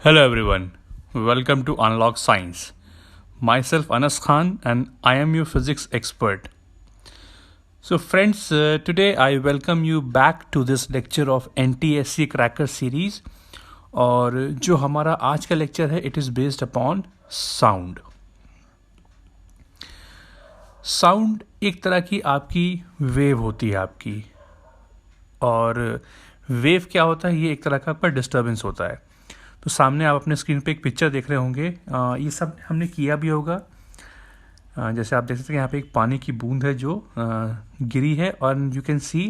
Hello everyone, welcome to Unlock Science. Myself Anas Khan and I am your physics expert. So friends, today I welcome you back to this lecture of NTSC Cracker series और जो हमारा आज का lecture है it is based upon sound. Sound एक तरह की आपकी वेव होती है आपकी, और वेव क्या होता है, ये एक तरह का आपका डिस्टर्बेंस होता है. तो सामने आप अपने स्क्रीन पे एक पिक्चर देख रहे होंगे. ये सब हमने किया भी होगा. जैसे आप देख सकते हैं यहाँ पे एक पानी की बूंद है जो गिरी है, और यू कैन सी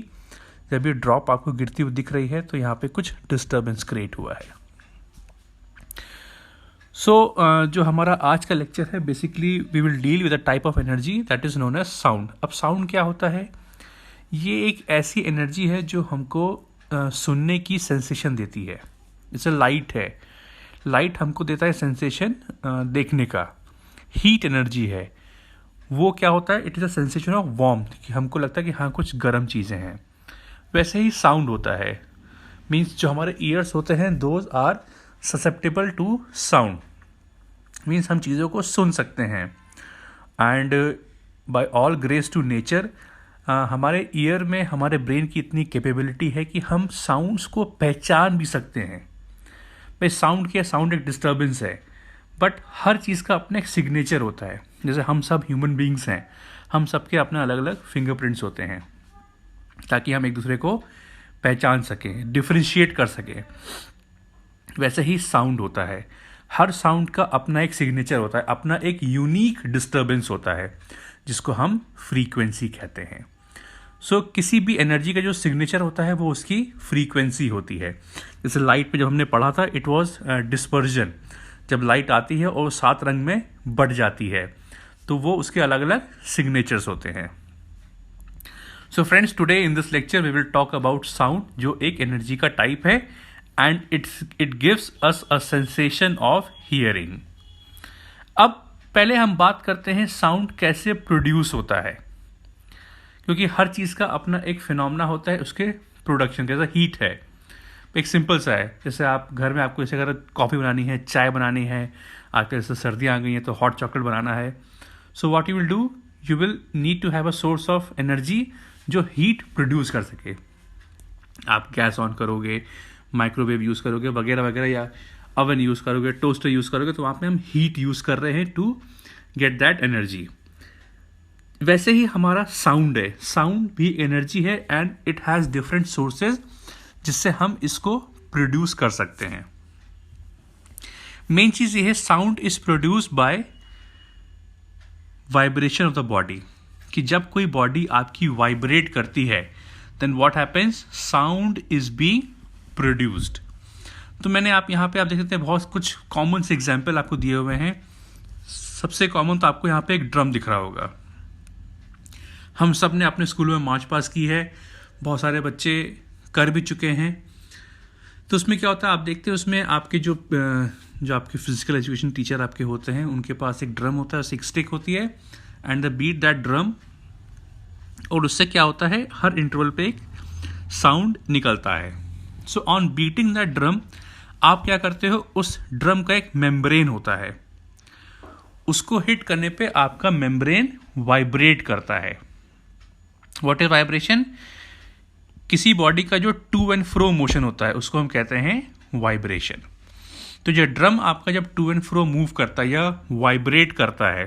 जब ये ड्रॉप आपको गिरती हुई दिख रही है तो यहाँ पे कुछ डिस्टर्बेंस क्रिएट हुआ है. सो जो हमारा आज का लेक्चर है, basically we will deal with a type of energy that is known as sound. अब साउंड क्या होता है? ये एक ऐसी एनर्जी है जो हमको सुनने की सेंसेशन देती है. जैसे लाइट है, लाइट हमको देता है सेंसेशन देखने का. हीट एनर्जी है, वो क्या होता है? It is a sensation of warmth, कि हमको लगता है कि हाँ कुछ गर्म चीज़ें हैं. वैसे ही साउंड होता है, मीन्स जो हमारे ईयर्स होते हैं those are susceptible to sound. Means हम चीज़ों को सुन सकते हैं. And by all grace to nature हमारे ईयर में हमारे ब्रेन की इतनी कैपेबिलिटी है कि हम साउंड्स को पहचान भी सकते हैं. भाई साउंड क्या, साउंड एक डिस्टर्बेंस है, बट हर चीज़ का अपना एक सिग्नेचर होता है. जैसे हम सब ह्यूमन बीइंग्स हैं, हम सबके अपने अलग अलग फिंगरप्रिंट्स होते हैं ताकि हम एक दूसरे को पहचान सकें, डिफ्रेंशिएट कर सकें. वैसे ही साउंड होता है. हर साउंड का अपना एक सिग्नेचर होता है, अपना एक यूनिक डिस्टर्बेंस होता है जिसको हम फ्रीक्वेंसी कहते हैं. सो किसी भी एनर्जी का जो सिग्नेचर होता है वो उसकी फ्रीक्वेंसी होती है. जैसे लाइट पे जब हमने पढ़ा था, इट वाज डिस्पर्जन. जब लाइट आती है और 7 रंग में बढ़ जाती है तो वो उसके अलग अलग सिग्नेचर्स होते हैं. So friends, today in this lecture we will talk about sound, जो एक एनर्जी का टाइप है, and it gives us a sensation of hearing. अब पहले हम बात करते हैं साउंड कैसे प्रोड्यूस होता है, क्योंकि हर चीज़ का अपना एक फिनोमेना होता है उसके प्रोडक्शन. जैसा हीट है, एक सिंपल सा है. जैसे आप घर में आपको जैसे अगर कॉफ़ी बनानी है, चाय बनानी है, आजकल जैसे सर्दियाँ आ गई हैं तो हॉट चॉकलेट बनाना है. So what you will do, you will need to have a source of energy जो हीट प्रोड्यूस कर सके. आप गैस ऑन करोगे, माइक्रोवेव यूज़ करोगे वगैरह वगैरह, या अवन यूज़ करोगे, टोस्टर यूज़ करोगे, तो वहाँ पे हम हीट यूज़ कर रहे हैं टू गेट दैट एनर्जी. वैसे ही हमारा साउंड है, साउंड भी एनर्जी है, and it has different sources जिससे हम इसको प्रोड्यूस कर सकते हैं. मेन चीज़ ये है, sound is produce by vibration of the body. कि जब कोई बॉडी आपकी वाइब्रेट करती है then what happens, sound is being produced. तो मैंने आप यहाँ पे आप देख सकते हैं बहुत कुछ कॉमन से एग्जाम्पल आपको दिए हुए हैं. सबसे कॉमन तो आपको यहाँ पे एक ड्रम दिख रहा होगा. हम सब ने अपने स्कूल में मार्च पास की है, बहुत सारे बच्चे कर भी चुके हैं. तो उसमें क्या होता है, आप देखते हैं उसमें आपके जो आपके फिजिकल एजुकेशन टीचर आपके होते हैं, उनके पास एक ड्रम होता है, उससे एक स्टिक होती है, and the beat that drum, और उससे क्या होता है, हर इंटरवल पे एक साउंड निकलता है. So on beating that drum, आप क्या करते हो, उस ड्रम का एक मेम्ब्रेन होता है, उसको हिट करने पे आपका मेम्ब्रेन वाइब्रेट करता है. What is vibration? किसी बॉडी का जो टू एंड फ्रो मोशन होता है उसको हम कहते हैं वाइब्रेशन. तो जो ड्रम आपका जब टू एंड फ्रो मूव करता है या वाइब्रेट करता है,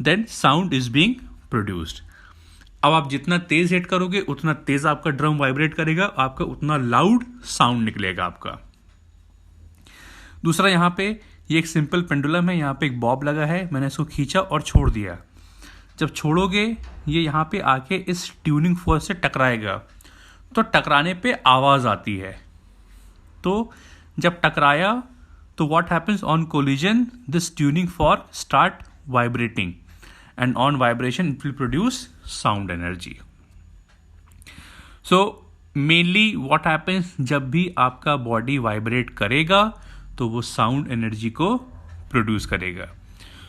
then sound is being produced. अब आप जितना तेज हिट करोगे उतना तेज आपका ड्रम वाइब्रेट करेगा, आपका उतना लाउड साउंड निकलेगा आपका. दूसरा, यहाँ पे ये एक सिंपल पेंडुलम है, यहाँ पे एक बॉब लगा है, मैंने इसको खींचा और छोड़ दिया. जब छोड़ोगे ये यहाँ पे आके इस ट्यूनिंग फोर्स से टकराएगा, तो टकराने पे आवाज़ आती है. तो जब टकराया तो what happens, on collision this tuning force start vibrating, and on vibration it will produce sound energy. So mainly what happens, जब भी आपका बॉडी वाइब्रेट करेगा तो वो साउंड एनर्जी को प्रोड्यूस करेगा.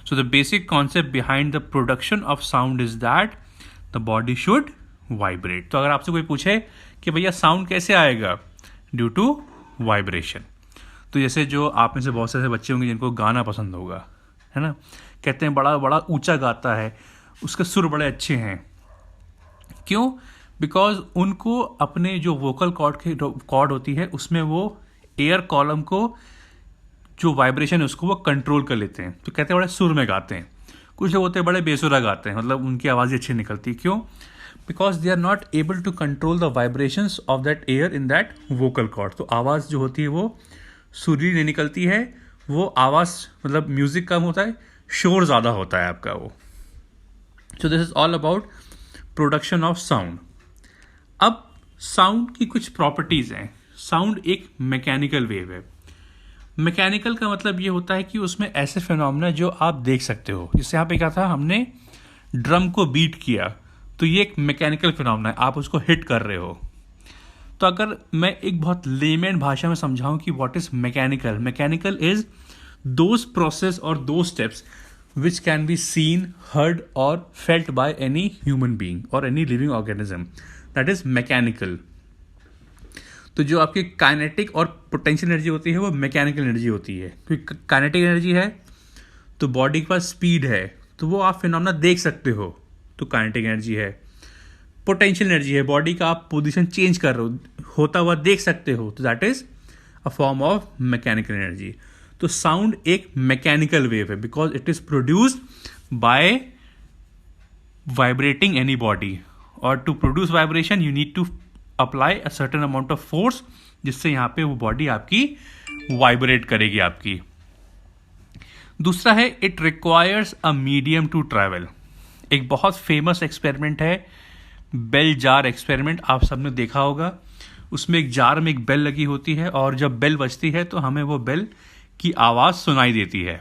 So the basic concept behind the production of sound is that the body should vibrate. तो अगर आपसे कोई पूछे कि भैया साउंड कैसे आएगा, ड्यू टू वाइब्रेशन, तो जैसे जो आप में से बहुत से ऐसे बच्चे होंगे जिनको गाना पसंद होगा, है ना, कहते हैं बड़ा बड़ा ऊंचा गाता है, उसके सुर बड़े अच्छे हैं। क्यों? बिकॉज उनको अपने जो वोकल कॉर्ड होती है उसमें वो एयर कॉलम को जो वाइब्रेशन है उसको वो कंट्रोल कर लेते हैं, तो कहते हैं बड़े सुर में गाते हैं। कुछ लोग होते हैं बड़े बेसुरा गाते हैं, मतलब उनकी आवाज़ ही अच्छी निकलती है। क्यों? Because they are not able to control the vibrations of that air in that vocal cord. तो आवाज़ जो होती है वो सुरीली नहीं निकलती है, वो आवाज़ मतलब म्यूजिक कम होता है, शोर ज़्यादा होता है आपका वो। So this is all about production of sound. अब साउंड की कुछ प्रॉपर्टीज़ हैं। साउंड एक मैकेनिकल वेव है। मैकेनिकल का मतलब ये होता है कि उसमें ऐसे फिनोमेना जो आप देख सकते हो। जैसे यहाँ पे क्या था, हमने ड्रम को बीट किया, तो ये एक मैकेनिकल फिनोमेना है, आप उसको हिट कर रहे हो। तो अगर मैं एक बहुत लेमैन भाषा में समझाऊं कि what is mechanical, mechanical is those process और दो steps which can be seen, heard और felt by any human being और any living organism, that is mechanical. तो जो आपकी काइनेटिक और पोटेंशियल एनर्जी होती है वो मैकेनिकल एनर्जी होती है। क्योंकि काइनेटिक एनर्जी है तो बॉडी के पास स्पीड है, तो वो आप फिनोमेना देख सकते हो, तो काइनेटिक एनर्जी है। पोटेंशियल एनर्जी है, बॉडी का आप पोजीशन चेंज कर रहे हो, होता हुआ देख सकते हो, तो that is a form of mechanical energy. तो साउंड एक मैकेनिकल वेव है because it is produced by vibrating any body, और to produce vibration you need to apply a certain amount of force, जिससे यहां पे वो बॉडी आपकी vibrate करेगी आपकी। दूसरा है it requires a medium to travel. एक बहुत फेमस एक्सपेरिमेंट है बेल जार एक्सपेरिमेंट, आप सबने देखा होगा। उसमें एक जार में एक बेल लगी होती है और जब बेल बजती है तो हमें वो बेल की आवाज़ सुनाई देती है।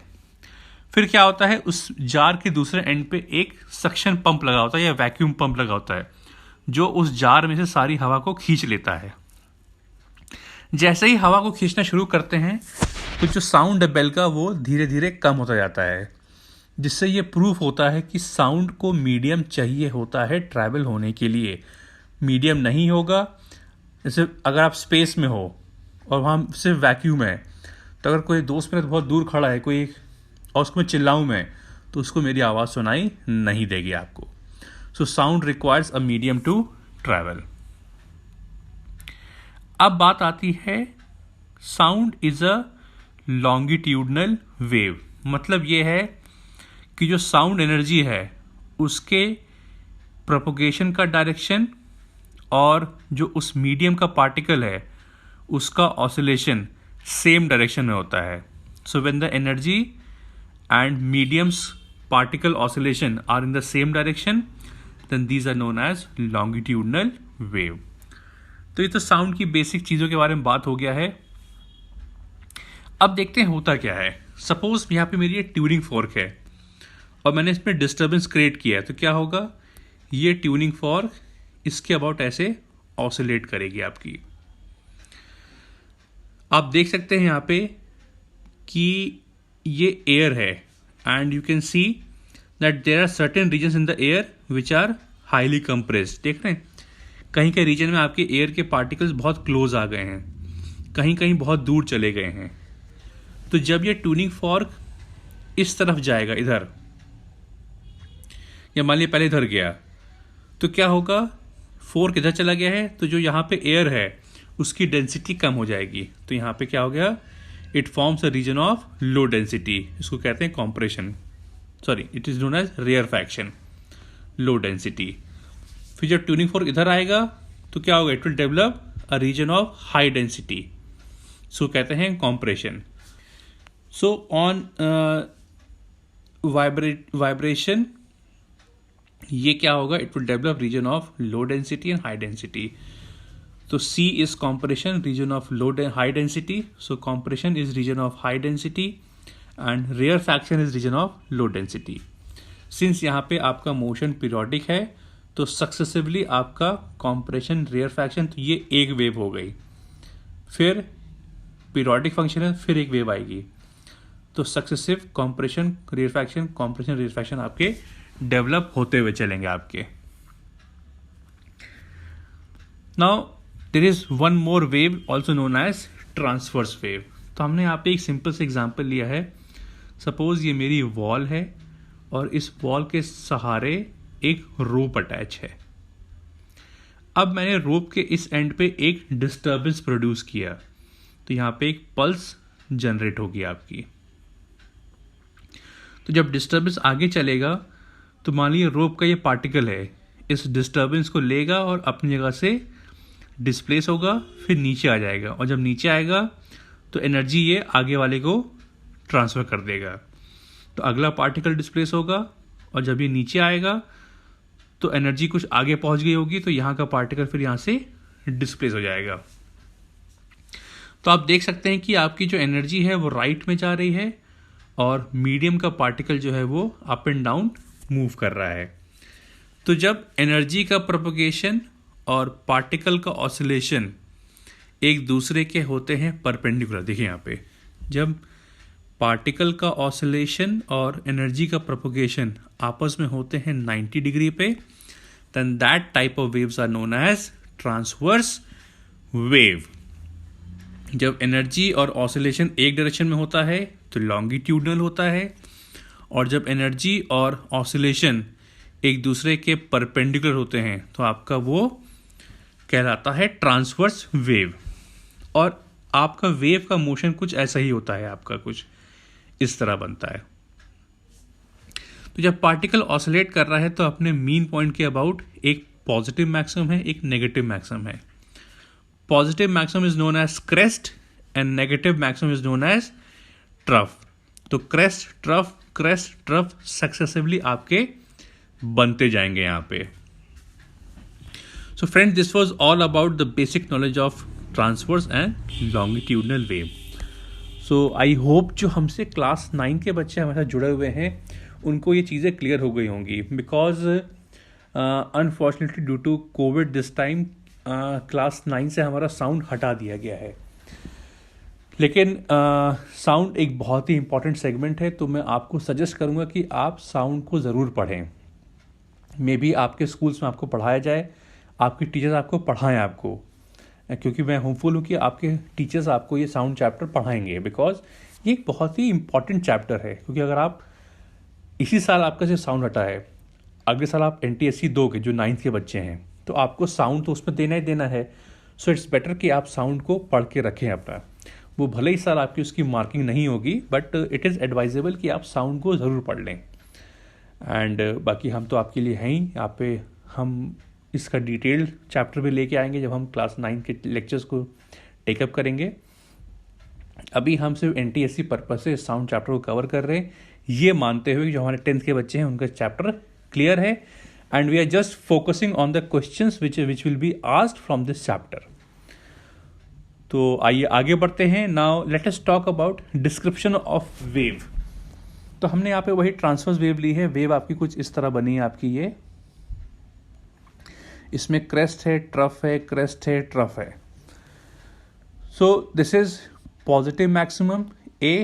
फिर क्या होता है, उस जार के दूसरे एंड पे एक सक्शन पंप लगा होता है या वैक्यूम पंप लगा होता है जो उस जार में से सारी हवा को खींच लेता है। जैसे ही हवा को खींचना शुरू करते हैं तो जो साउंड है बेल का वो धीरे धीरे कम होता जाता है, जिससे ये प्रूफ होता है कि साउंड को मीडियम चाहिए होता है ट्रैवल होने के लिए। मीडियम नहीं होगा, जैसे अगर आप स्पेस में हो और वहाँ सिर्फ वैक्यूम है, तो अगर कोई दोस्त मेरे बहुत दूर खड़ा है कोई और उसको मैं चिल्लाऊँ मैं, तो उसको मेरी आवाज़ सुनाई नहीं देगी आपको। So sound requires a medium to travel. अब बात आती है sound is a longitudinal wave. मतलब ये है कि जो साउंड एनर्जी है उसके प्रोपोगेशन का डायरेक्शन और जो उस मीडियम का पार्टिकल है उसका ऑसिलेशन सेम डायरेक्शन में होता है। So when the energy and mediums particle oscillation are in the same direction, then these are known as longitudinal wave. तो ये तो साउंड की बेसिक चीज़ों के बारे में बात हो गया है। अब देखते हैं होता क्या है। सपोज यहाँ पे मेरी एक ट्यूनिंग फॉर्क है और मैंने इसमें डिस्टर्बेंस क्रिएट किया है, तो क्या होगा, ये ट्यूनिंग फॉर्क इसके अबाउट ऐसे ऑसिलेट करेगी आपकी। आप देख सकते हैं यहाँ पे कि ये एयर है and you can see that there are certain regions in the air which are highly compressed। देख रहे हैं, कहीं कहीं रीजन में आपके एयर के पार्टिकल्स बहुत क्लोज आ गए हैं, कहीं कहीं बहुत दूर चले गए हैं। तो जब ये ट्यूनिंग फॉर्क इस तरफ जाएगा इधर, या मान लिया पहले इधर गया, तो क्या होगा, फोर्क इधर चला गया है तो जो यहाँ पे एयर है उसकी डेंसिटी कम हो जाएगी। तो यहाँ पे क्या हो गया, it forms a region of low density, इसको कहते हैं compression, sorry it is known as rarefaction, low density. फिर जब ट्यूनिंग फोर्क इधर आएगा तो क्या होगा, it will develop a region of high density, so कहते हैं कॉम्प्रेशन। सो ऑन वाइब्रेशन ये क्या होगा, it will develop region of low density and high density. So C is compression, region of high density. So compression is region of high density and rarefaction is region of low density. Since यहाँ पे आपका motion periodic है तो successively आपका compression, rarefaction, तो ये एक wave हो गई। फिर पीरियोडिक फंक्शन है, फिर एक वेव आएगी, तो सक्सेसिव compression, rarefaction आपके डेवलप होते हुए चलेंगे आपके। Now there is one more wave also known as transverse wave। तो हमने यहाँ पे एक सिंपल से एग्जांपल लिया है। सपोज ये मेरी वॉल है और इस वॉल के सहारे एक रोप अटैच है। अब मैंने रोप के इस एंड पे एक डिस्टर्बेंस प्रोड्यूस किया, तो यहाँ पे एक पल्स जनरेट होगी आपकी। तो जब डिस्टर्बेंस आगे चलेगा तो मान लीजिए रोप का ये पार्टिकल है, इस डिस्टर्बेंस को लेगा और अपनी जगह से डिस्प्लेस होगा, फिर नीचे आ जाएगा, और जब नीचे आएगा तो एनर्जी ये आगे वाले को ट्रांसफ़र कर देगा। तो अगला पार्टिकल डिस्प्लेस होगा और जब ये नीचे आएगा तो एनर्जी कुछ आगे पहुंच गई होगी, तो यहाँ का पार्टिकल फिर यहाँ से डिस्प्लेस हो जाएगा। तो आप देख सकते हैं कि आपकी जो एनर्जी है वो राइट में जा रही है और मीडियम का पार्टिकल जो है वो अप एंड डाउन मूव कर रहा है। तो जब एनर्जी का प्रोपगेशन और पार्टिकल का ऑसिलेशन एक दूसरे के होते हैं परपेंडिकुलर, देखिए यहाँ पे जब पार्टिकल का ऑसिलेशन और एनर्जी का प्रोपगेशन आपस में होते हैं 90 डिग्री पे, then that type of waves are known as transverse wave. जब एनर्जी और ऑसिलेशन एक डायरेक्शन में होता है तो लॉन्गिट्यूडनल होता है, और जब एनर्जी और ऑसिलेशन एक दूसरे के परपेंडिकुलर होते हैं तो आपका वो कहलाता है ट्रांसवर्स वेव। और आपका वेव का मोशन कुछ ऐसा ही होता है, आपका कुछ इस तरह बनता है। तो जब पार्टिकल ऑसिलेट कर रहा है तो अपने मीन पॉइंट के अबाउट एक पॉजिटिव मैक्सिमम है, एक नेगेटिव मैक्सिमम है। Positive maximum is known as crest and negative maximum is known as trough. तो क्रेस्ट ट्रफ सक्सेसिवली आपके बनते जाएंगे यहाँ पे। So friend, this was all about the basic knowledge of transverse and longitudinal wave. So I hope जो हमसे class 9 के बच्चे हमारे साथ जुड़े हुए हैं उनको ये चीज़ें क्लियर हो गई होंगी, because unfortunately due to Covid this time class 9 से हमारा साउंड हटा दिया गया है। लेकिन साउंड एक बहुत ही इंपॉर्टेंट सेगमेंट है, तो मैं आपको सजेस्ट करूंगा कि आप साउंड को ज़रूर पढ़ें। मे बी आपके स्कूल्स में आपको पढ़ाया जाए, आपके टीचर्स आपको पढ़ाएं आपको, क्योंकि मैं होपफुल हूँ कि आपके टीचर्स आपको ये साउंड चैप्टर पढ़ाएंगे, बिकॉज ये एक बहुत ही इंपॉर्टेंट चैप्टर है। क्योंकि अगर आप इसी साल आपका जो साउंड हटा है, अगले साल आप NTSC दोगे जो 9th के बच्चे हैं, तो आपको साउंड तो उसमें देना ही देना है। सो इट्स बेटर कि आप साउंड को पढ़ के रखें अपना। वो भले ही साल आपकी उसकी मार्किंग नहीं होगी, बट इट इज़ एडवाइजेबल कि आप साउंड को ज़रूर पढ़ लें। एंड बाकी हम तो आपके लिए हैं ही यहाँ पे। हम इसका डिटेल्ड चैप्टर भी लेके आएंगे जब हम क्लास 9 के लेक्चर्स को टेकअप करेंगे। अभी हम सिर्फ NTSC पर्पज से साउंड चैप्टर को कवर कर रहे हैं, ये मानते हुए कि जो हमारे 10th के बच्चे हैं उनका चैप्टर क्लियर है, and we are just focusing on the questions which will be asked from this chapter. तो आइए आगे बढ़ते हैं। Now let us talk about description of wave. तो हमने यहाँ पे वही ट्रांसवर्स वेव ली है। वेव आपकी कुछ इस तरह बनी है आपकी, ये इसमें क्रेस्ट है, ट्रफ है, क्रेस्ट है, ट्रफ है। So this is positive maximum A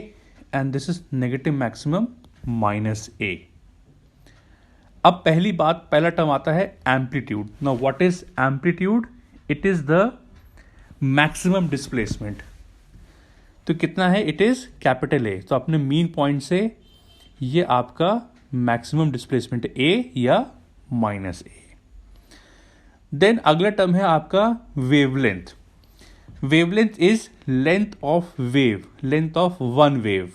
and this is negative maximum -A। अब पहली बात, पहला टर्म आता है amplitude. Now what is amplitude? It is the maximum displacement. तो कितना है? It is capital A। तो अपने मीन पॉइंट से ये आपका मैक्सिमम डिस्प्लेसमेंट A या -A। देन अगला टर्म है आपका wavelength. Wavelength is length of wave, length of one wave.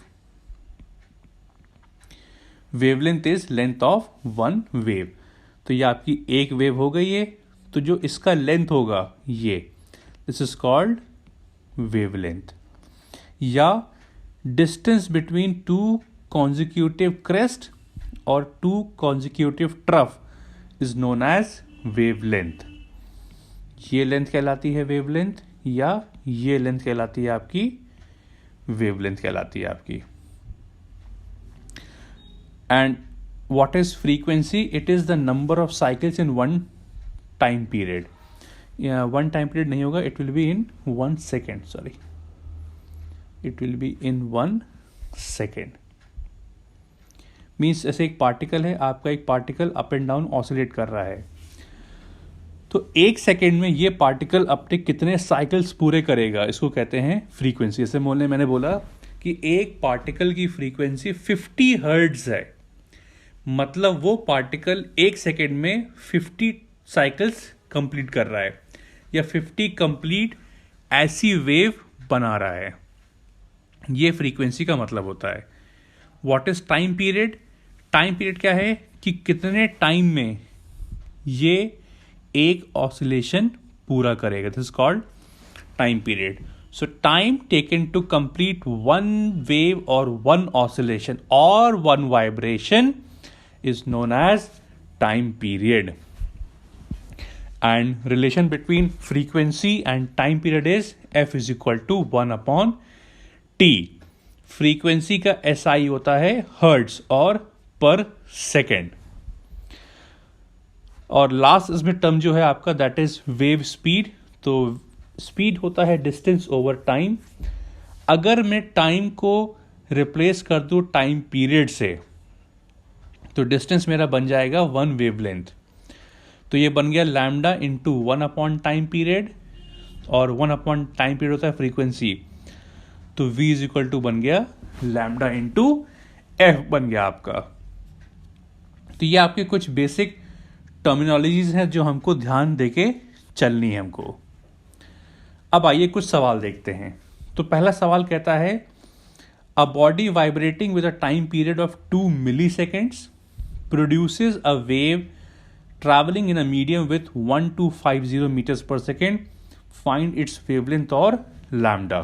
Wavelength is length of one wave. तो ये आपकी एक वेव हो गई है, तो जो इसका लेंथ होगा ये, दिस इज कॉल्ड वेवलेंथ। या distance between two consecutive crest और two consecutive trough is known as wavelength. ये लेंथ कहलाती है वेवलेंथ, या ये लेंथ कहलाती है आपकी वेवलेंथ कहलाती है आपकी। And what is frequency? It is the number of cycles in one time period. One time period नहीं होगा, it will be in 1 second, sorry, it will be in 1 second. Means ऐसे एक पार्टिकल है, आपका एक particle up and down oscillate कर रहा है, तो एक सेकेंड में ये पार्टिकल अपने कितने साइकिल्स पूरे करेगा, इसको कहते हैं फ्रीक्वेंसी। जैसे मैंने बोला कि एक पार्टिकल की फ्रीक्वेंसी 50 हर्ट्ज है, मतलब वो पार्टिकल एक सेकेंड में 50 साइकिल्स कंप्लीट कर रहा है, या 50 कंप्लीट ऐसी वेव बना रहा है। ये फ्रीक्वेंसी का मतलब होता है। What is time period? Time period क्या है कि कितने टाइम में ये एक ऑसिलेशन पूरा करेगा, this is called time period. So time taken to complete one wave और वन ऑसिलेशन और one vibration is known as time period. And relation between frequency and time period is F is equal to 1 upon T. frequency का SI होता है hertz और per second. और last इसमें term जो है आपका दैट इज वेव स्पीड। तो स्पीड होता है डिस्टेंस ओवर टाइम। अगर मैं टाइम को रिप्लेस कर दूं टाइम पीरियड से तो डिस्टेंस मेरा बन जाएगा 1 वेवलेंथ। तो ये बन गया lambda into 1 upon time period, और 1 अपॉन टाइम पीरियड होता है फ्रीक्वेंसी। तो v इज इक्वल टू बन गया लैम्डा इंटू एफ बन गया आपका। तो ये आपके कुछ बेसिक टर्मिनोलॉजीज हैं जो हमको ध्यान देके चलनी है हमको। अब आइए कुछ सवाल देखते हैं। तो पहला सवाल कहता है a body vibrating with a time period of 2 milliseconds produces a wave traveling in a medium with 1250 meters per second. Find its wavelength और lambda.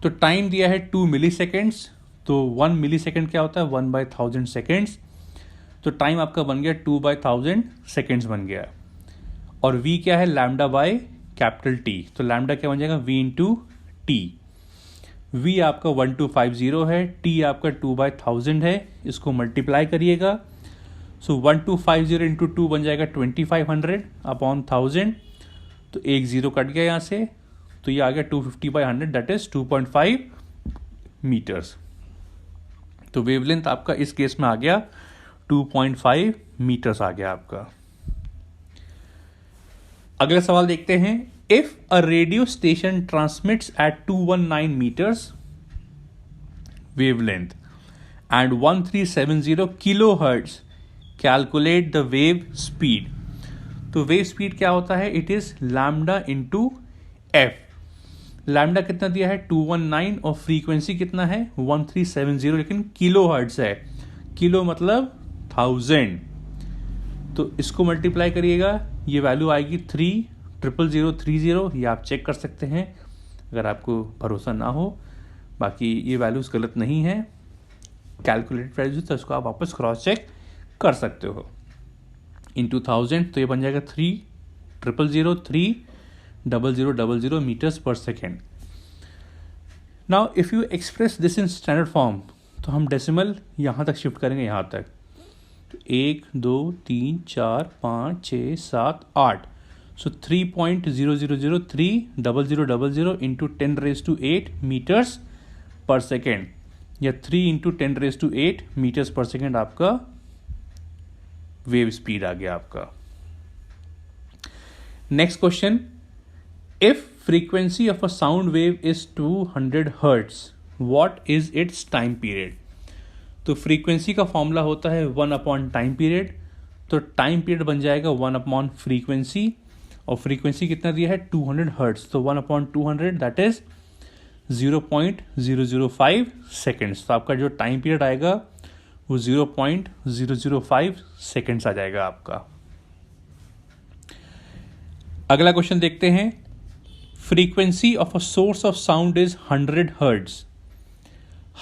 तो टाइम दिया है 2 milliseconds, तो 1 millisecond क्या होता है 1/1000 seconds। तो टाइम आपका बन गया 2/1000 seconds बन गया। और v क्या है लैम्डा बाय कैपिटल T। तो लैम्डा क्या बन जाएगा v इंटू टी। v आपका 1250 है, t आपका 2/1000 है, इसको मल्टीप्लाई करिएगा। सो 1250 इंटू 2 बन जाएगा 2500 अपॉन 1000। तो एक जीरो कट गया यहाँ से, तो ये आ गया 250/100 दैट इज 2.5 मीटर्स। तो वेवलेंथ आपका इस केस में आ गया 2.5 मीटर्स आ गया आपका। अगला सवाल देखते हैं। If a radio station transmits at 219 meters wavelength and 1370 kilohertz, calculate the wave speed. तो wave speed क्या होता है? It is lambda into f. Lambda कितना दिया है 219 और फ्रीक्वेंसी कितना है 1370, लेकिन किलो हर्ट्ज है। किलो मतलब 1000। तो इसको मल्टीप्लाई करिएगा, ये वैल्यू आएगी 30030। ये आप चेक कर सकते हैं अगर आपको भरोसा ना हो। बाकी ये वैल्यूज गलत नहीं है, कैलकुलेटेड वैल्यूज, तो इसको आप वापस क्रॉस चेक कर सकते हो। इंटू 1000 तो ये बन जाएगा 300030000 मीटर्स पर second. Now if you express this in standard form, तो हम डेसिमल यहाँ तक शिफ्ट करेंगे, यहाँ तक 1 2 3 4 5 6 7 8। So 3.00030000 into 10⁸ meters per second, या 3 into 10⁸ meters per second आपका वेव स्पीड आ गया आपका। Next question, if frequency of a sound wave is 200 hertz, what is it's time period? तो फ्रीक्वेंसी का फॉर्मूला होता है 1 अपॉन टाइम पीरियड। तो time period बन जाएगा 1 अपॉन फ्रीक्वेंसी, और फ्रीक्वेंसी कितना दिया है 200 हर्ट्ज। तो 1 अपॉन 200 दैट इज 0.005 सेकेंड्स। तो आपका जो टाइम पीरियड आएगा वो 0.005 सेकेंड्स आ जाएगा आपका। अगला क्वेश्चन देखते हैं। Frequency of a source of sound is 100 hertz,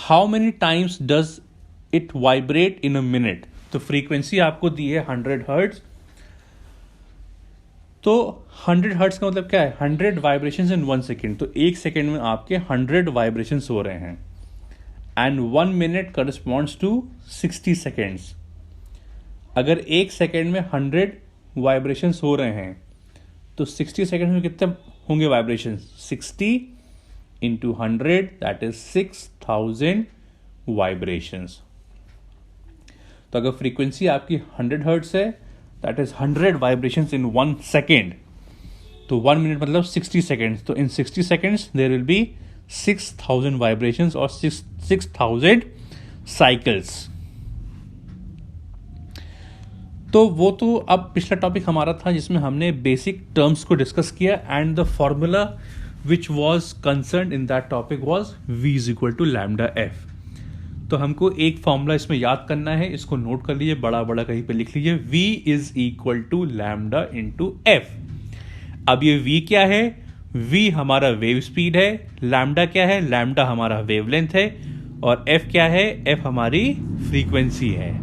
how many times does it vibrate in a minute? तो फ्रीक्वेंसी आपको दी है 100 हर्ट्ज। तो 100 हर्ट्ज का मतलब क्या है 100 वाइब्रेशंस इन 1 सेकेंड। तो एक सेकेंड में आपके 100 वाइब्रेशंस हो रहे हैं, and 1 minute corresponds to 60 seconds. अगर एक सेकेंड में 100 वाइब्रेशंस हो रहे हैं तो 60 सेकेंड में कितने होंगे vibration? 60 into 100 that is 6000 vibrations. तो अगर फ्रीक्वेंसी आपकी 100 हर्ट्ज है that is 100 vibrations in 1 second. तो 1 मिनट मतलब 60 सेकेंड्स. तो in 60 seconds there will be 6000 vibrations और 6000 साइकिल्स. तो वो तो अब पिछला टॉपिक हमारा था जिसमें हमने बेसिक टर्म्स को डिस्कस किया and the formula which was concern in that topic was v is equal to lambda F. तो हमको एक फॉर्मूला इसमें याद करना है, इसको नोट कर लीजिए, बड़ा बड़ा कहीं पे लिख लीजिए, v is equal to lambda into F. अब ये v क्या है? v हमारा वेव स्पीड है, लैम्डा क्या है? लैम्डा हमारा वेवलेंथ है, और f क्या है? f हमारी फ्रीक्वेंसी है.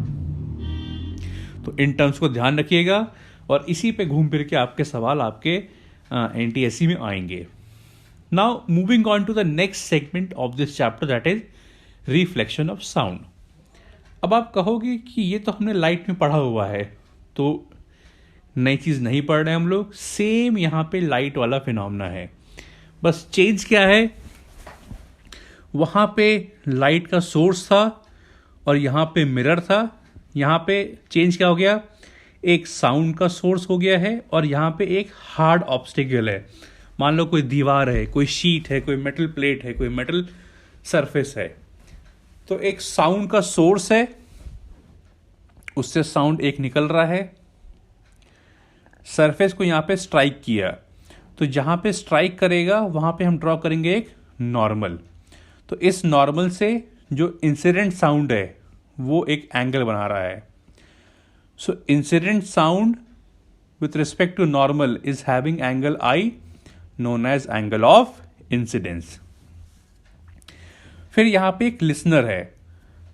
तो इन टर्म्स को ध्यान रखिएगा और इसी पे घूम फिर के आपके सवाल आपके एनटीएससी में आएंगे. Now moving on to the next segment of this chapter that is reflection of sound. अब आप कहोगे कि ये तो हमने लाइट में पढ़ा हुआ है, तो नई चीज़ नहीं पढ़ रहे हम लोग. सेम यहाँ पे लाइट वाला फिनोमेना है, बस चेंज क्या है? वहाँ पे लाइट का सोर्स था और यहाँ पे मिरर था. यहाँ पे चेंज क्या हो गया? एक साउंड का सोर्स हो गया है और यहाँ पे एक हार्ड ऑब्स्टिकल है. मान लो कोई दीवार है, कोई शीट है, कोई मेटल प्लेट है, कोई मेटल सरफेस है. तो एक साउंड का सोर्स है, उससे साउंड एक निकल रहा है, सरफेस को यहाँ पे स्ट्राइक किया, तो जहाँ पे स्ट्राइक करेगा वहाँ पे हम ड्रॉ करेंगे एक नॉर्मल. तो इस नॉर्मल से जो इंसिडेंट साउंड है वो एक एंगल बना रहा है. So incident sound with respect to normal is having angle I known as angle of incidence. फिर यहाँ पे एक लिसनर है,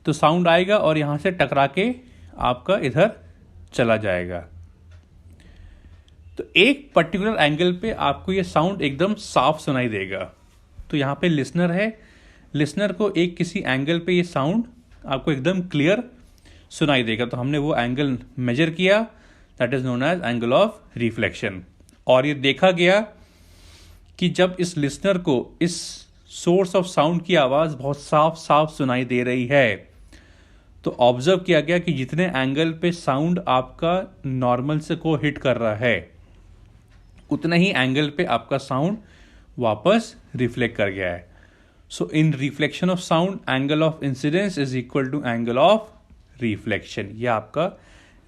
तो साउंड आएगा और यहाँ से टकरा के आपका इधर चला जाएगा. तो एक पर्टिकुलर एंगल पे आपको ये साउंड एकदम साफ सुनाई देगा. तो यहाँ पे लिसनर है, लिसनर को एक किसी एंगल पे ये साउंड आपको एकदम क्लियर सुनाई देगा. तो हमने वो एंगल मेजर किया, that is known as angle of reflection. और ये देखा गया कि जब इस लिसनर को इस सोर्स ऑफ साउंड की आवाज़ बहुत साफ साफ सुनाई दे रही है, तो ऑब्जर्व किया गया कि जितने एंगल पे साउंड आपका नॉर्मल से को हिट कर रहा है, उतने ही एंगल पे आपका साउंड वापस रिफ्लेक्ट कर गया है. So in reflection of sound angle of incidence is equal to angle of reflection. यह आपका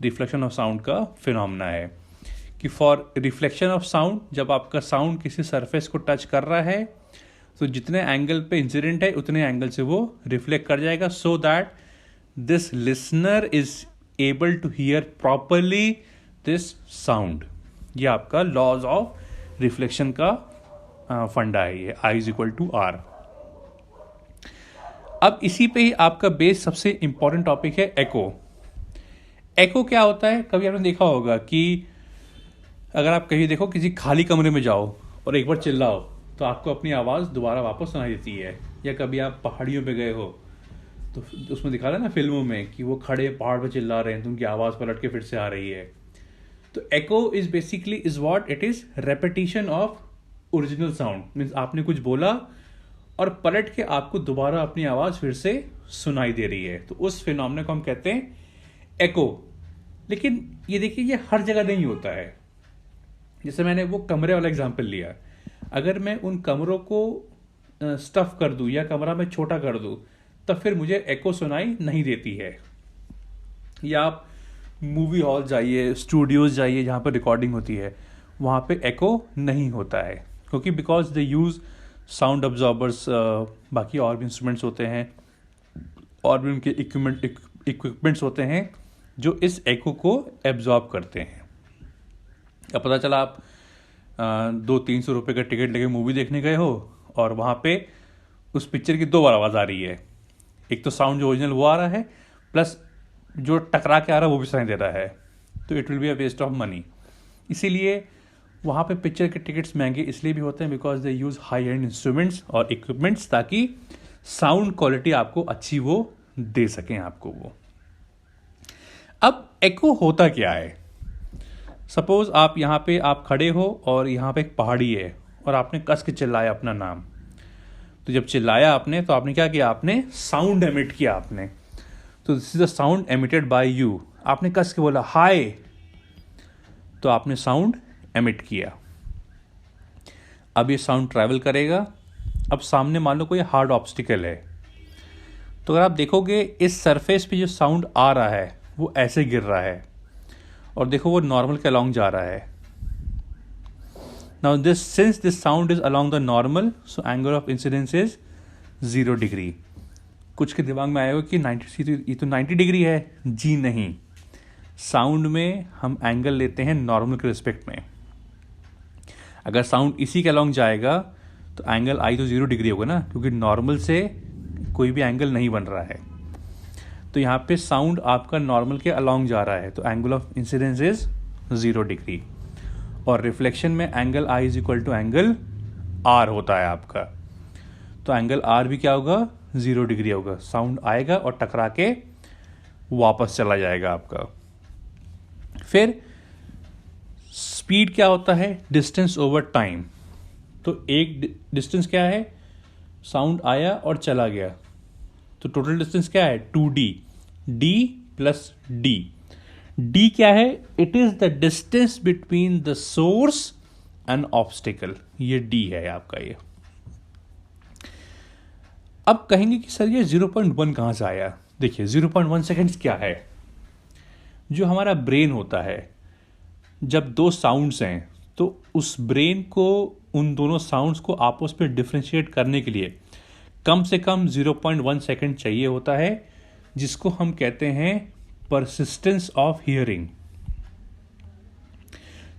रिफ्लेक्शन ऑफ साउंड का फिनोमेना है कि फॉर रिफ्लेक्शन ऑफ साउंड, जब आपका साउंड किसी सरफेस को टच कर रहा है तो जितने एंगल पे इंसिडेंट है उतने एंगल से वो रिफ्लेक्ट कर जाएगा, so that this listener is able to hear properly this sound. ये आपका लॉज ऑफ रिफ्लेक्शन का फंडा है, ये I is equal to R. अब इसी पे ही आपका बेस सबसे इंपॉर्टेंट टॉपिक है एको. एको क्या होता है? कभी आपने देखा होगा कि अगर आप कहीं देखो किसी खाली कमरे में जाओ और एक बार चिल्लाओ तो आपको अपनी आवाज़ दोबारा वापस सुनाई देती है. या कभी आप पहाड़ियों पे गए हो तो उसमें दिखा रहा है ना फिल्मों में कि वो खड़े पहाड़ पे चिल्ला रहे हैं तो उनकी आवाज़ पलट के फिर से आ रही है. तो echo is basically is what it is repetition of original sound. Means आपने कुछ बोला और पलट के आपको दोबारा अपनी आवाज़ फिर से सुनाई दे रही है, तो उस फिनोमेना को हम कहते हैं एको. लेकिन ये देखिए ये हर जगह नहीं होता है. जैसे मैंने वो कमरे वाला एग्जांपल लिया, अगर मैं उन कमरों को स्टफ कर दूं या कमरा में छोटा कर दूं तब फिर मुझे एको सुनाई नहीं देती है. या आप मूवी हॉल जाइए, स्टूडियोज जाइए जहाँ पर रिकॉर्डिंग होती है, वहाँ पे एको नहीं होता है क्योंकि because they use sound absorbers. बाकी और भी इंस्ट्रूमेंट्स होते हैं और भी उनके इक्विपमेंट्स होते हैं जो इस एको को एब्जॉर्ब करते हैं. अब पता चला आप 200-300 रुपये का टिकट लेके मूवी देखने गए हो और वहाँ पे उस पिक्चर की 2 बार आवाज़ आ रही है. एक तो साउंड जो ओरिजिनल वो आ रहा है, प्लस जो टकरा के आ रहा है वो भी सुनाई दे रहा है. तो it will be a waste of money. इसीलिए वहाँ पे पिक्चर के टिकट्स महंगे इसलिए भी होते हैं because they use high and instruments और इक्विपमेंट्स ताकि साउंड क्वालिटी आपको अच्छी वो दे सकें आपको वो. अब एको होता क्या है? सपोज आप यहाँ पे आप खड़े हो और यहाँ पे एक पहाड़ी है और आपने कस के चिल्लाया अपना नाम. तो जब चिल्लाया आपने तो आपने क्या किया? आपने साउंड एमिट किया आपने. तो this is the sound emitted by you. आपने कस के बोला हाय, तो आपने साउंड एमिट किया। अब ये साउंड ट्रैवल करेगा। अब सामने मान लो कोई हार्ड ऑब्स्टिकल है, तो अगर आप देखोगे इस सरफेस पे जो साउंड आ रहा है वो ऐसे गिर रहा है, और देखो वो नॉर्मल के अलॉन्ग जा रहा है। Now since this sound is along the normal, so angle of incidence is 0 degree. कुछ के दिमाग में आएगा कि 90 ये तो 90 डिग्री है। जी नहीं, साउंड में हम एंगल लेते हैं नॉर्मल के रिस्पेक्ट में। अगर साउंड इसी के अलॉन्ग जाएगा तो एंगल आई तो 0 डिग्री होगा ना, क्योंकि नॉर्मल से कोई भी एंगल नहीं बन रहा है। तो यहाँ पे साउंड आपका नॉर्मल के अलॉन्ग जा रहा है, तो angle of incidence is 0 degree. और रिफ्लेक्शन में angle I is equal to angle R होता है आपका, तो एंगल आर भी क्या होगा, 0 डिग्री होगा। साउंड आएगा और टकरा के वापस चला जाएगा आपका। फिर स्पीड क्या होता है, डिस्टेंस ओवर टाइम। तो एक डिस्टेंस क्या है, साउंड आया और चला गया, तो टोटल डिस्टेंस क्या है 2d, d plus d। d क्या है, it is the distance between the source and obstacle, ये d है आपका ये। अब कहेंगे कि सर ये 0.1 कहां से आया। देखिए 0.1 सेकेंड्स क्या है, जो हमारा ब्रेन होता है, जब दो साउंड्स हैं तो उस ब्रेन को उन दोनों साउंड्स को आपस में डिफ्रेंशिएट करने के लिए कम से कम 0.1 सेकेंड चाहिए होता है, जिसको हम कहते हैं परसिस्टेंस ऑफ हियरिंग।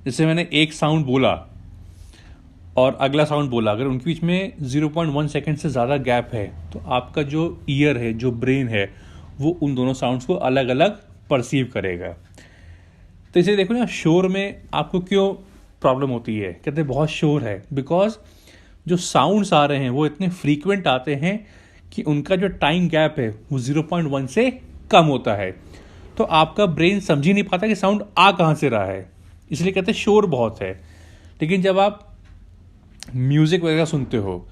जैसे मैंने एक साउंड बोला और अगला साउंड बोला, अगर उनके बीच में 0.1 सेकेंड से ज़्यादा गैप है तो आपका जो ईयर है, जो ब्रेन है, वो उन दोनों साउंड्स को अलग अलग परसीव करेगा। तो इसे देखो ना, शोर में आपको क्यों प्रॉब्लम होती है, कहते हैं बहुत शोर है, बिकॉज जो साउंड्स आ रहे हैं वो इतने फ्रीक्वेंट आते हैं कि उनका जो टाइम गैप है वो 0.1 से कम होता है, तो आपका ब्रेन समझ ही नहीं पाता कि साउंड आ कहाँ से रहा है, इसलिए कहते हैं शोर बहुत है। लेकिन जब आप म्यूज़िक वगैरह सुनते हो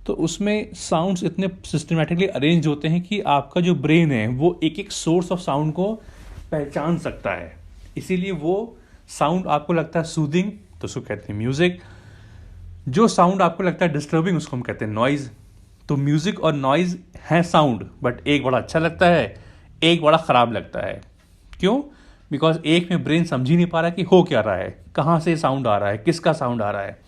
तो उसमें साउंड्स इतने सिस्टमेटिकली अरेंज होते हैं कि आपका जो ब्रेन है वो एक एक सोर्स ऑफ साउंड को पहचान सकता है, इसीलिए वो साउंड आपको लगता है सूदिंग तो उसको कहते हैं म्यूज़िक, जो साउंड आपको लगता है डिस्टर्बिंग उसको हम कहते हैं नॉइज़। तो म्यूज़िक और नॉइज़ है साउंड, बट एक बड़ा अच्छा लगता है, एक बड़ा ख़राब लगता है। क्यों? बिकॉज एक में ब्रेन समझ ही नहीं पा रहा कि हो क्या रहा है, कहाँ से साउंड आ रहा है, किसका साउंड आ रहा है।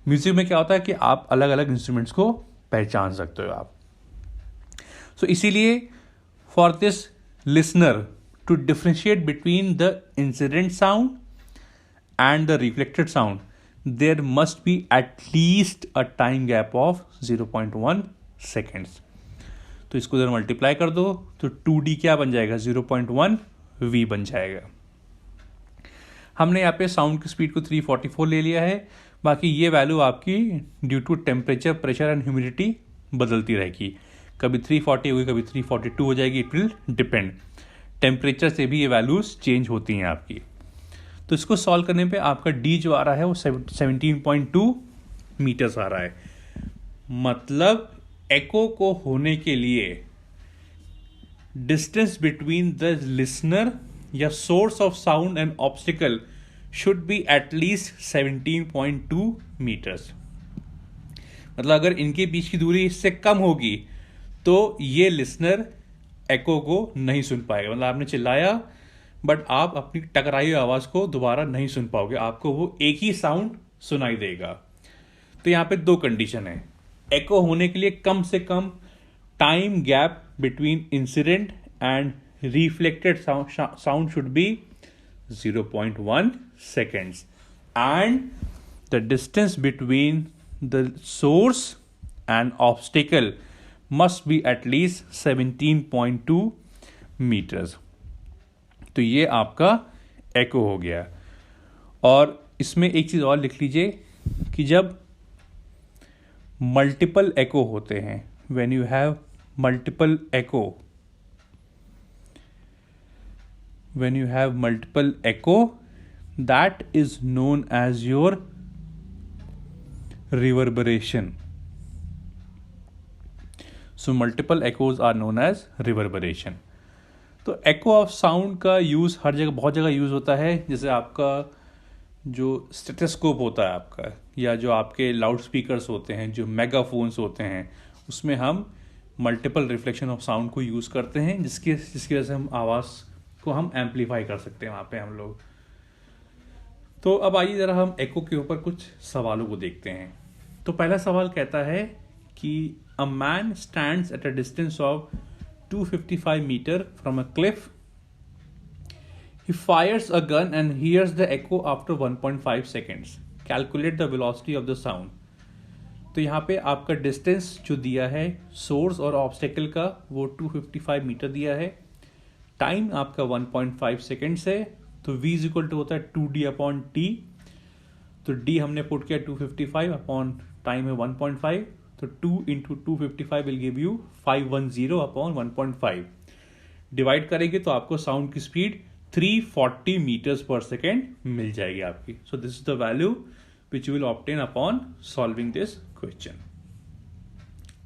म्यूज़िक में क्या होता है कि आप अलग अलग इंस्ट्रूमेंट्स को पहचान सकते हो आप। सो इसीलिए for this listener to differentiate between the incident sound and the reflected sound, there must be at least a time gap of 0.1 seconds. तो इसको जरा मल्टीप्लाई कर दो तो 2d क्या बन जाएगा, 0.1 v बन जाएगा। हमने यहाँ पे साउंड की स्पीड को 344 ले लिया है, बाकी ये वैल्यू आपकी due to temperature, pressure and humidity बदलती रहेगी, कभी 340 होगी, कभी 342 हो जाएगी, इट विल डिपेंड। टेम्परेचर से भी ये वैल्यूज चेंज होती हैं आपकी। तो इसको सॉल्व करने पे आपका d जो आ रहा है वो 17.2 मीटर्स आ रहा है। मतलब एको को होने के लिए डिस्टेंस बिटवीन द लिसनर या source of sound and obstacle should be at least 17.2 meters. मतलब अगर इनके बीच की दूरी इससे कम होगी तो ये लिसनर एको को नहीं सुन पाएगा। मतलब आपने चिल्लाया बट आप अपनी टकराई हुई आवाज को दोबारा नहीं सुन पाओगे, आपको वो एक ही साउंड सुनाई देगा। तो यहाँ पे दो कंडीशन है, एको होने के लिए कम से कम time gap between incident and reflected sound should be 0.1 seconds and the distance between the source and obstacle must be at least 17.2 meters। तो ये आपका एको हो गया। और इसमें एक चीज़ और लिख लीजिए कि जब मल्टीपल एको होते हैं, when you have multiple echo, when you have multiple echo, that is known as your reverberation. So multiple echoes are known as reverberation. तो echo of sound का यूज़ हर जगह, बहुत जगह यूज़ होता है। जैसे आपका जो स्टेथोस्कोप होता है आपका, या जो आपके लाउड स्पीकर्स होते हैं, जो मेगाफोन्स होते हैं, उसमें हम मल्टीपल रिफ्लेक्शन ऑफ साउंड को यूज़ करते हैं, जिसकी वजह से हम आवाज़ को हम एम्पलीफाई कर सकते हैं वहाँ पे हम लोग। तो अब आइए ज़रा हम एको के ऊपर कुछ सवालों को देखते हैं। तो पहला सवाल कहता है कि a man stands at a distance of 255 meter from a cliff. He fires a gun and hears the echo after 1.5 seconds. Calculate the velocity of the sound. तो यहाँ पे आपका डिस्टेंस जो दिया है सोर्स और ऑब्स्टेकल का, वो 255 मीटर दिया है। टाइम आपका 1.5 सेकेंड्स है। तो v इज इक्वल टू होता है 2d अपॉन टी। तो d हमने पुट किया 255 अपॉन टाइम है 1.5, तो 2 into 255 will give you 510 upon 1.5। Divide करेंगे तो आपको साउंड की स्पीड 340 मीटर्स पर सेकेंड मिल जाएगी आपकी। So this is the value which you will obtain upon solving this question.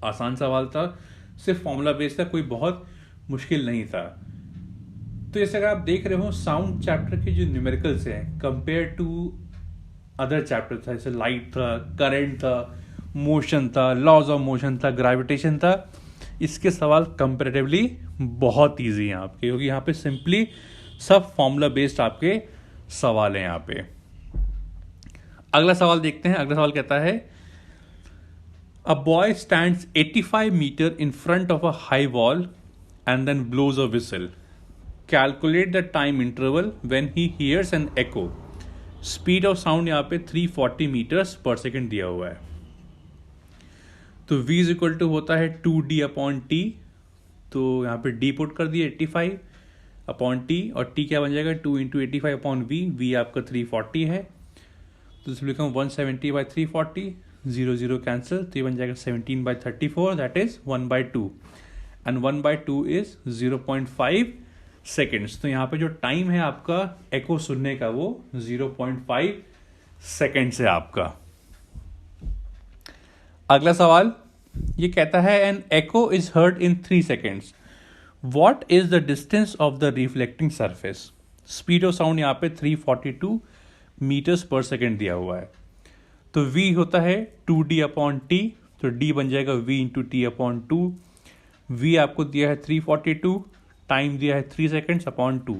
आसान सवाल था, सिर्फ फॉर्मूला बेस्ड था, कोई बहुत मुश्किल नहीं था। तो जैसे अगर आप देख रहे हो साउंड चैप्टर के जो न्यूमेरिकल्स हैं कंपेयर टू अदर चैप्टर था, जैसे लाइट था, करंट था, मोशन था, लॉज ऑफ मोशन था, ग्रेविटेशन था, इसके सवाल कंपेरेटिवली बहुत ईजी हैं आपके, क्योंकि यहाँ पे सिंपली सब फॉर्मूला बेस्ड आपके सवाल हैं यहाँ पे। अगला सवाल देखते हैं। अगला सवाल कहता है a boy stands 85 meter in front of a high wall and then blows a whistle. Calculate the time interval when he hears an echo. Speed of sound यहाँ पे 340 मीटर्स पर सेकेंड दिया हुआ है। तो v इज इक्वल टू होता है 2d upon T. तो यहाँ पे d पुट कर दिए 85 अपॉन टी, और t क्या बन जाएगा 2 इंटू 85 अपॉन v आपका 340 है। तो इसमें लिखा हूँ 170 बाई 340, 0 0 कैंसिल, तो ये बन जाएगा 17 by 34, that is 1/2, and 1/2 is 0.5 seconds. तो यहाँ पे जो टाइम है आपका एको सुनने का वो 0.5 सेकेंड्स है आपका। अगला सवाल ये कहता है an echo is heard in 3 seconds. What is the distance of the reflecting surface? Speed of sound यहाँ पे 342 मीटर्स पर सेकेंड दिया हुआ है। तो v होता है 2d अपॉन टी, तो d बन जाएगा v into T upon 2। v आपको दिया है 342, टाइम दिया है 3 सेकेंड्स अपॉन 2,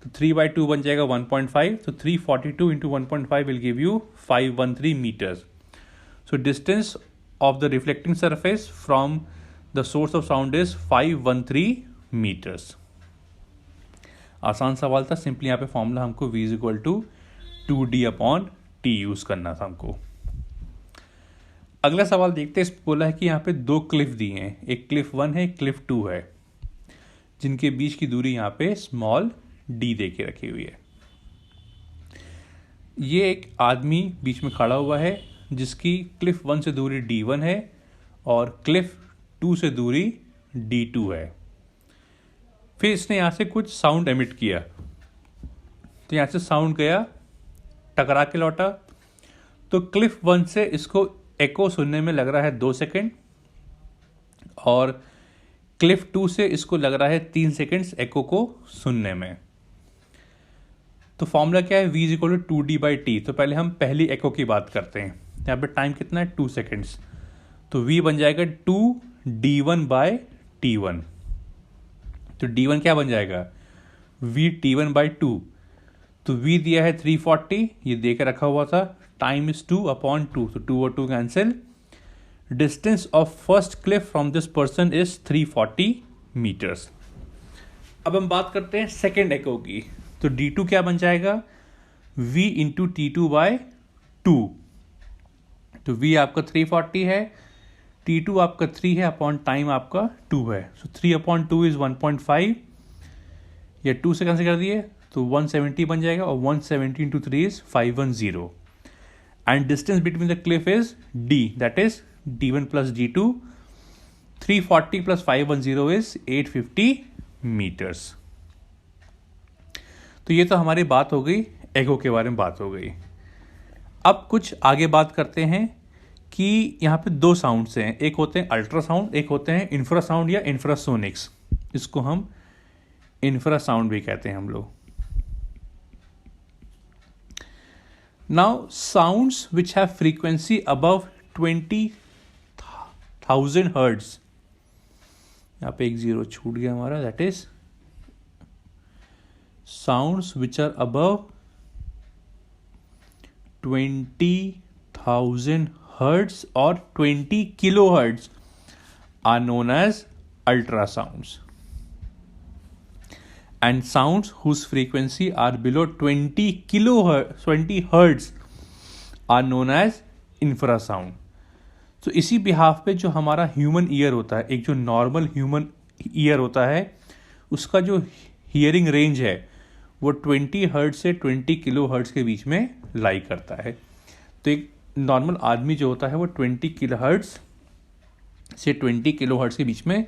तो 3/2 बन जाएगा 1.5, तो 342 into 1.5 will give you 513 meters. So distance of the reflecting surface from the source of sound is 513 meters. आसान सवाल था, सिंपली यहाँ पे फॉर्मूला हमको v is equal to 2d upon T use करना था हमको। अगला सवाल देखते हैं। इस बोला है कि यहाँ पे 2 क्लिफ दिए हैं, एक क्लिफ 1 है, एक क्लिफ 2 है, जिनके बीच की दूरी यहाँ पे स्मॉल d दे के रखी हुई है। ये एक आदमी बीच में खड़ा हुआ है जिसकी क्लिफ 1 से दूरी d1 है और क्लिफ 2 से दूरी d2 है। फिर इसने यहाँ से कुछ साउंड एमिट किया, तो यहाँ से साउंड गया, टकरा के लौटा। तो क्लिफ 1 से इसको एको सुनने में लग रहा है 2 सेकेंड, और क्लिफ 2 से इसको लग रहा है 3 सेकेंड्स एको को सुनने में। तो फॉर्मूला क्या है, v is equal to 2d by T. तो पहले हम पहली एको की बात करते हैं। यहाँ पे टाइम कितना है 2 सेकेंड्स, तो v बन जाएगा 2d1 बाई t1। तो d1 क्या बन जाएगा v t1 बाई 2। तो v दिया है 340, ये दे के रखा हुआ था, टाइम इज 2 अपॉन 2, तो 2 और 2 cancel. Distance of first cliff from this person is 340 meters. अब हम बात करते हैं सेकेंड एको की। तो d2 क्या बन जाएगा v इंटू t2 बाय 2। तो v आपका 340 है, t2 आपका 3 है, अपॉन टाइम आपका 2 है। सो 3 अपॉन 2 इज 1.5, या 2 से कैंसिल कर दिए तो 170 बन जाएगा, और 170 इंटू 3 is 510। And distance between the cliff is d, that is d1 plus d2। 340 plus 510 is 850 meters. तो ये तो हमारी बात हो गई, एको के बारे में बात हो गई। अब कुछ आगे बात करते हैं कि यहाँ पे 2 साउंड्स हैं, एक होते हैं अल्ट्रासाउंड, एक होते हैं इंफ्रासाउंड या इंफ्रासोनिक्स। इसको हम इंफ्रासाउंड भी कहते हैं हम लोग। Now sounds which have frequency above 20,000 hertz, यहाँ पे एक जीरो छूट गया हमारा, that is sounds which are above 20,000 hertz or 20 kilohertz are known as ultrasounds, and sounds whose frequency are below 20 hertz are known as infrasound. तो इसी behalf पे जो हमारा ह्यूमन ईयर होता है, एक जो नॉर्मल ह्यूमन ईयर होता है, उसका जो हियरिंग रेंज है वो 20 हर्ट्ज से 20 किलो हर्ट्ज के बीच में लाई करता है. तो एक नॉर्मल आदमी जो होता है वो 20 किलो हर्ट्ज से 20 किलो हर्ट्ज के बीच में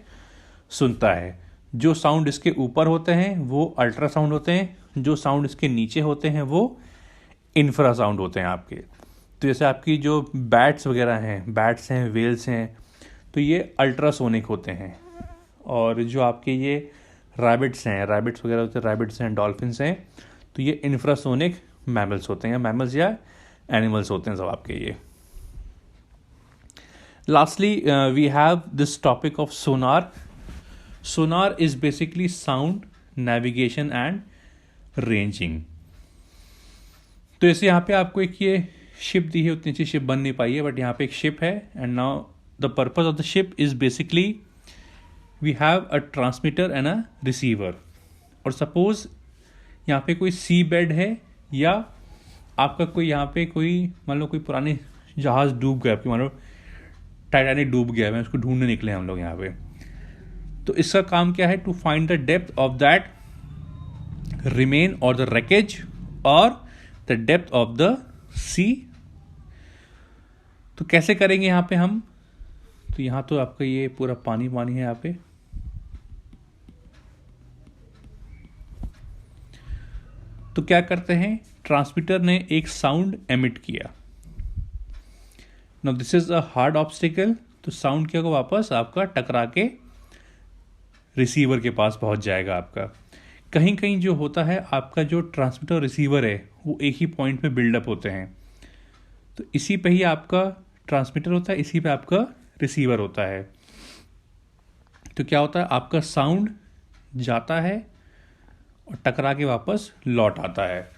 सुनता है. जो साउंड इसके ऊपर होते हैं वो अल्ट्रासाउंड होते हैं, जो साउंड इसके नीचे होते हैं वो इंफ्रासाउंड होते हैं आपके. तो जैसे आपकी जो बैट्स वगैरह हैं, बैट्स हैं, वेल्स हैं, तो ये अल्ट्रासोनिक होते हैं. और जो आपके ये रैबिट्स हैं, रैबिट्स वगैरह होते हैं, रैबिट्स हैं, डॉल्फिन्स हैं, तो ये इंफ्रासोनिक मैमल्स होते हैं, मैमल्स या एनिमल्स होते हैं सब आपके ये. Lastly we have this topic of sonar. Sonar is basically sound navigation and ranging. तो जैसे यहाँ पे आपको एक ये शिप दी है, उतनी अच्छी शिप बन नहीं पाई है, बट यहाँ पे एक शिप है. And now the purpose of the ship is basically we have a transmitter and a receiver. और सपोज यहाँ पे कोई सी बेड है, या आपका कोई यहाँ पे कोई मान लो कोई पुरानी जहाज़ डूब गया, मान लो टाइटैनिक डूब गया है, उसको ढूंढने निकले हम लोग यहाँ पे. तो इसका काम क्या है? To find the depth of that remain और द रेकेज और the depth of the sea. तो कैसे करेंगे यहाँ पे हम? तो यहाँ तो आपका ये पूरा पानी पानी है यहाँ पे. तो क्या करते हैं, ट्रांसमीटर ने एक साउंड एमिट किया. Now this is a hard obstacle. तो साउंड क्या होगा, वापस आपका टकरा के रिसीवर के पास पहुंच जाएगा आपका. कहीं कहीं जो होता है आपका जो ट्रांसमीटर रिसीवर है वो एक ही पॉइंट में बिल्डअप होते हैं. तो इसी पे ही आपका ट्रांसमीटर होता है, इसी पे आपका रिसीवर होता है. तो क्या होता है, आपका साउंड जाता है और टकरा के वापस लौट आता है.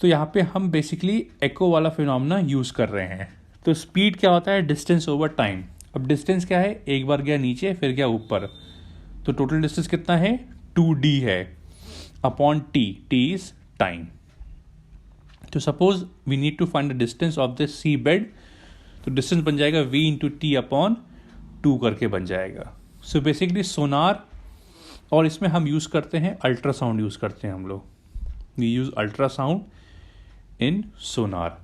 तो यहाँ पे हम बेसिकली एको वाला फिनोमेना यूज़ कर रहे हैं. तो स्पीड क्या होता है, डिस्टेंस ओवर टाइम. अब डिस्टेंस क्या है, एक बार गया नीचे फिर गया ऊपर, तो टोटल डिस्टेंस कितना है, 2d है upon t. t is time. तो suppose we need to find the distance of the sea bed. तो डिस्टेंस बन जाएगा v इंटू टी अपॉन 2 करके बन जाएगा. सो बेसिकली सोनार, और इसमें हम यूज़ करते हैं अल्ट्रासाउंड यूज़ करते हैं हम लोग. We use ultrasound in sonar.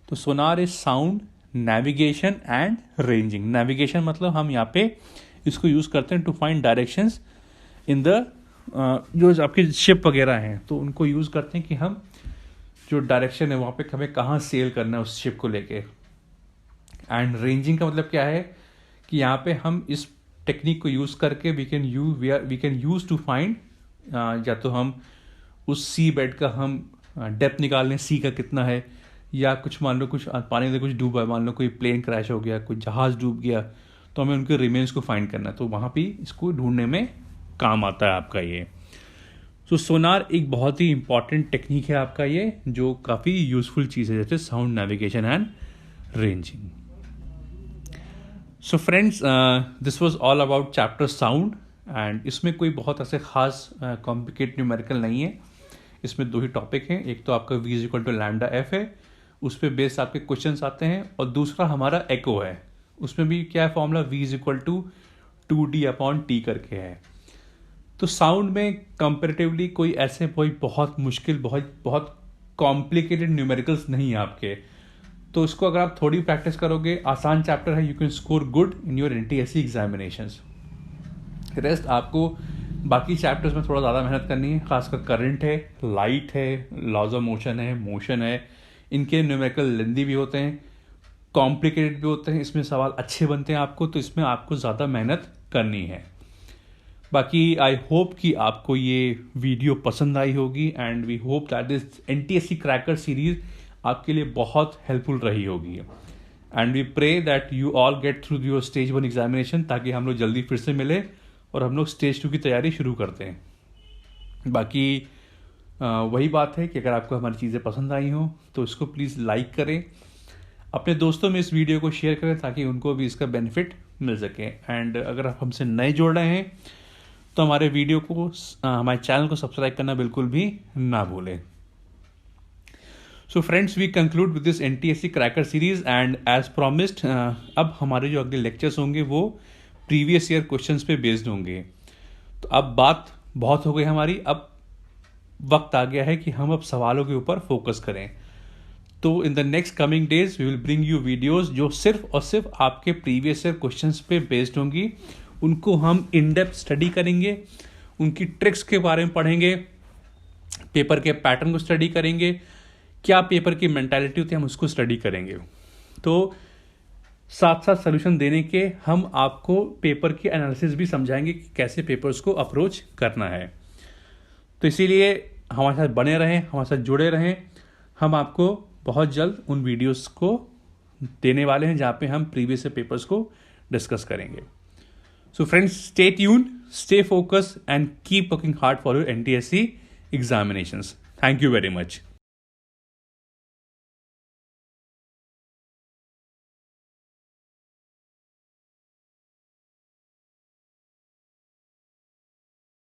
तो sonar is sound navigation and ranging. Navigation मतलब हम यहाँ पे इसको यूज़ करते हैं to find directions in the जो आपके शिप वगैरह हैं, तो उनको यूज़ करते हैं कि हम जो डायरेक्शन है वहाँ पे हमें कहाँ सेल करना है उस शिप को लेके. एंड रेंजिंग का मतलब क्या है कि यहाँ पे हम इस टेक्निक को यूज़ करके we can use to find, या तो हम उस सी बेड का हम डेप्थ निकाल लें, सी का कितना है, या कुछ मान लो कुछ पानी में कुछ डूबा है, मान लो कोई प्लेन क्रैश हो गया, कोई जहाज़ डूब गया, तो हमें उनके रिमेन्स को फाइंड करना है. तो वहाँ पे इसको ढूंढने में काम आता है आपका ये. सो सोनार एक बहुत ही इंपॉर्टेंट टेक्निक है आपका ये, जो काफ़ी यूजफुल चीज़ है, जैसे sound navigation and ranging. So friends, this was all about chapter sound. And इसमें कोई बहुत ऐसे खास कॉम्प्लिकेट न्यूमेरिकल नहीं है. इसमें 2 ही टॉपिक हैं. एक तो आपका v equal to lambda f है, उस पर बेस्ड आपके क्वेश्चंस आते हैं. और दूसरा हमारा एको है, उसमें भी क्या है formula, v equal to 2d upon t करके है. तो साउंड में कंपेरेटिवली कोई ऐसे बहुत मुश्किल, बहुत कॉम्प्लिकेटेड न्यूमेरिकल्स नहीं है आपके. तो उसको अगर आप थोड़ी प्रैक्टिस करोगे, आसान चैप्टर है, you can score good in your NTSC examinations. Rest आपको बाकी चैप्टर्स में थोड़ा ज़्यादा मेहनत करनी है, खासकर करंट है, लाइट है, लॉज ऑफ मोशन है, मोशन है. इनके न्यूमेरिकल लेंदी भी होते हैं, कॉम्प्लिकेटेड भी होते हैं, इसमें सवाल अच्छे बनते हैं आपको, तो इसमें आपको ज़्यादा मेहनत करनी है. बाकी आई होप कि आपको ये वीडियो पसंद आई होगी and we hope that this NTSC cracker series आपके लिए बहुत हेल्पफुल रही होगी and we pray that you all get through your stage 1 examination, ताकि हम लोग जल्दी फिर से मिले और हम लोग स्टेज 2 की तैयारी शुरू करते हैं। बाकी वही बात है कि अगर आपको हमारी चीज़ें पसंद आई हों तो इसको प्लीज़ लाइक करें, अपने दोस्तों में इस वीडियो को शेयर करें ताकि उनको भी इसका बेनिफिट मिल सके। एंड अगर आप हमसे नए जुड़ रहे हैं तो हमारे वीडियो को हमारे चैनल को सब्सक्राइब करना बिल्कुल भी ना भूलें। So friends, we conclude with this NTSC cracker series and as promised अब हमारे जो अगले लेक्चर्स होंगे वो प्रीवियस ईयर क्वेश्चंस पे बेस्ड होंगे। तो अब बात बहुत हो गई हमारी, अब वक्त आ गया है कि हम अब सवालों के ऊपर फोकस करें। तो in the next coming days we will bring you videos जो सिर्फ और सिर्फ आपके प्रीवियस ईयर क्वेश्चंस पे बेस्ड होंगी। उनको हम इन डेप्थ स्टडी करेंगे, उनकी ट्रिक्स के बारे में पढ़ेंगे, पेपर के पैटर्न को स्टडी करेंगे, क्या पेपर की मेंटालिटी होती है हम उसको स्टडी करेंगे। तो साथ साथ सोल्यूशन देने के हम आपको पेपर की एनालिसिस भी समझाएंगे कि कैसे पेपर्स को अप्रोच करना है। तो इसीलिए हमारे साथ बने रहें, हमारे साथ जुड़े रहें। हम आपको बहुत जल्द उन वीडियोस को देने वाले हैं जहाँ पे हम प्रीवियस पेपर्स को डिस्कस करेंगे। So friends, stay tuned, stay focused and keep working hard for your NTSC examinations. Thank you very much.